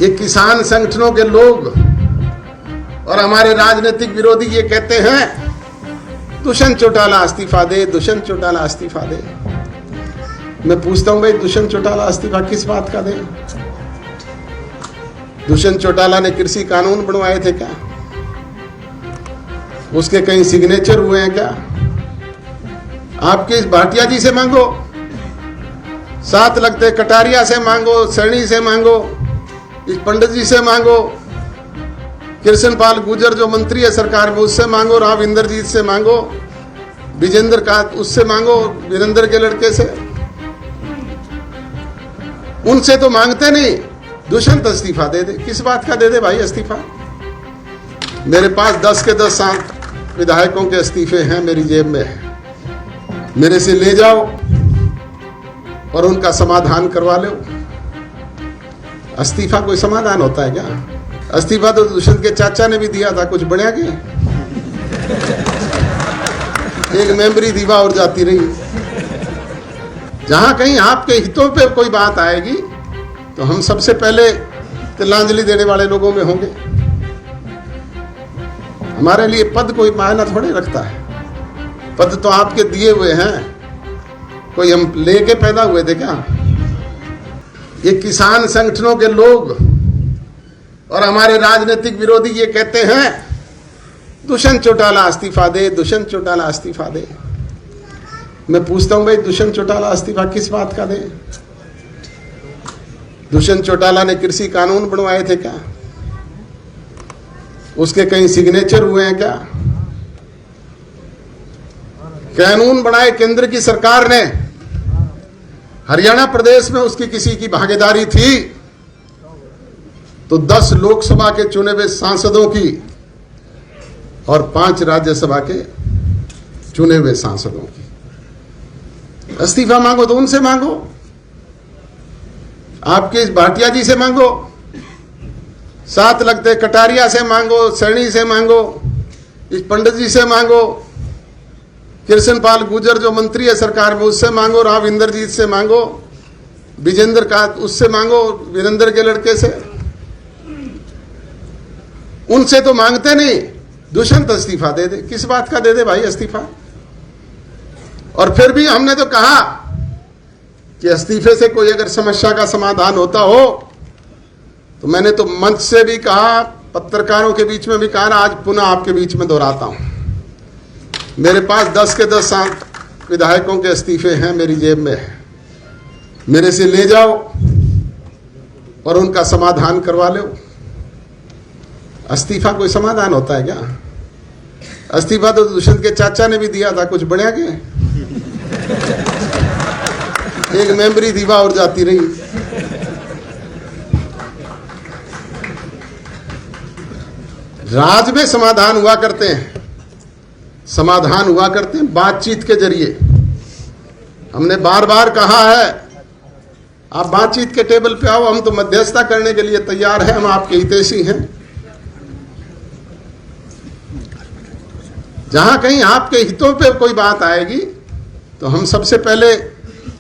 ये किसान संगठनों के लोग और हमारे राजनीतिक विरोधी ये कहते हैं दुष्यंत चौटाला इस्तीफा दे, दुष्यंत चौटाला इस्तीफा दे। मैं पूछता हूं भाई, दुष्यंत चौटाला इस्तीफा किस बात का दे? दुष्यंत चौटाला ने कृषि कानून बनवाए थे क्या? उसके कहीं सिग्नेचर हुए हैं क्या? आपके इस भाटिया जी से मांगो, साथ लगते कटारिया से मांगो, सैनी से मांगो, इस पंडित जी से मांगो, कृष्ण पाल गुर्जर जो मंत्री है सरकार में उससे मांगो, राव इंद्रजीत से मांगो, विजेंद्र का उससे मांगो, वीरेंद्र के लड़के से। उनसे तो मांगते नहीं। दुष्यंत इस्तीफा दे दे, किस बात का दे दे भाई इस्तीफा? मेरे पास 10 के 10 विधायकों के इस्तीफे हैं, मेरी जेब में है। मेरे से ले जाओ और उनका समाधान करवा लो। इस्तीफा कोई समाधान होता है क्या? इस्तीफा तो दुष्यंत के चाचा ने भी दिया था, कुछ बढ़िया की एक मेमोरी दीवा और जाती रही। जहां कहीं आपके हितों पे कोई बात आएगी तो हम सबसे पहले तिलांजलि देने वाले लोगों में होंगे। हमारे लिए पद कोई मायना थोड़े रखता है। पद तो आपके दिए हुए हैं, कोई हम लेके पैदा हुए थे क्या? ये किसान संगठनों के लोग और हमारे राजनीतिक विरोधी ये कहते हैं दुष्यंत चौटाला इस्तीफा दे, दुष्यंत चौटाला इस्तीफा दे। मैं पूछता हूं भाई, दुष्यंत चौटाला इस्तीफा किस बात का दे? दुष्यंत चौटाला ने कृषि कानून बनवाए थे क्या? उसके कहीं सिग्नेचर हुए हैं क्या? कानून बनाए केंद्र की सरकार ने, हरियाणा प्रदेश में उसकी किसी की भागीदारी थी तो 10 लोकसभा के चुने हुए सांसदों की और 5 राज्यसभा के चुने हुए सांसदों की इस्तीफा मांगो तो उनसे मांगो, आपके इस भाटिया जी से मांगो, साथ लगते कटारिया से मांगो, सैनी से मांगो, इस पंडित जी से मांगो, कृष्ण पाल गुर्जर जो मंत्री है सरकार में उससे मांगो, राव इंद्रजीत से मांगो, विजेंद्र का उससे मांगो, वीरेंद्र के लड़के से। उनसे तो मांगते नहीं। दुष्यंत इस्तीफा दे दे, किस बात का दे दे भाई इस्तीफा? और फिर भी हमने तो कहा कि इस्तीफे से कोई अगर समस्या का समाधान होता हो तो मैंने तो मंच से भी कहा, पत्रकारों के बीच में भी कहा, आज पुनः आपके बीच में दोहराता हूं। मेरे पास 10 के 10 विधायकों के इस्तीफे हैं, मेरी जेब में है। मेरे से ले जाओ और उनका समाधान करवा लो। इस्तीफा कोई समाधान होता है क्या? इस्तीफा तो दुष्यंत के चाचा ने भी दिया था, कुछ बढ़िया की एक मेमोरी दीवा और जाती रही। राज में समाधान हुआ करते हैं, समाधान हुआ करते हैं बातचीत के जरिए। हमने बार बार कहा है आप बातचीत के टेबल पे आओ, हम तो मध्यस्थता करने के लिए तैयार हैं, हम आपके हितैषी हैं। जहां कहीं आपके हितों पे कोई बात आएगी तो हम सबसे पहले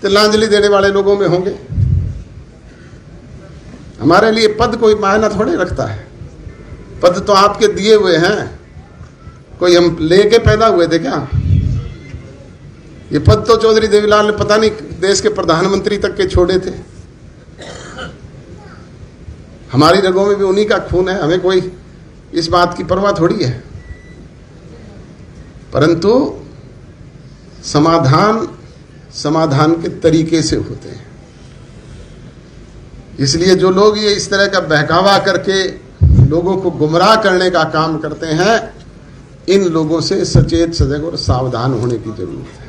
तिलांजलि देने वाले लोगों में होंगे। हमारे लिए पद कोई मायना थोड़े रखता है। पद तो आपके दिए हुए हैं, कोई हम लेके पैदा हुए थे क्या? ये पद तो चौधरी देवीलाल ने पता नहीं देश के प्रधानमंत्री तक के छोड़े थे। हमारी रगों में भी उन्हीं का खून है, हमें कोई इस बात की परवाह थोड़ी है। परंतु समाधान के तरीके से होते हैं। इसलिए जो लोग ये इस तरह का बहकावा करके लोगों को गुमराह करने का काम करते हैं, इन लोगों से सचेत, सजग और सावधान होने की जरूरत है।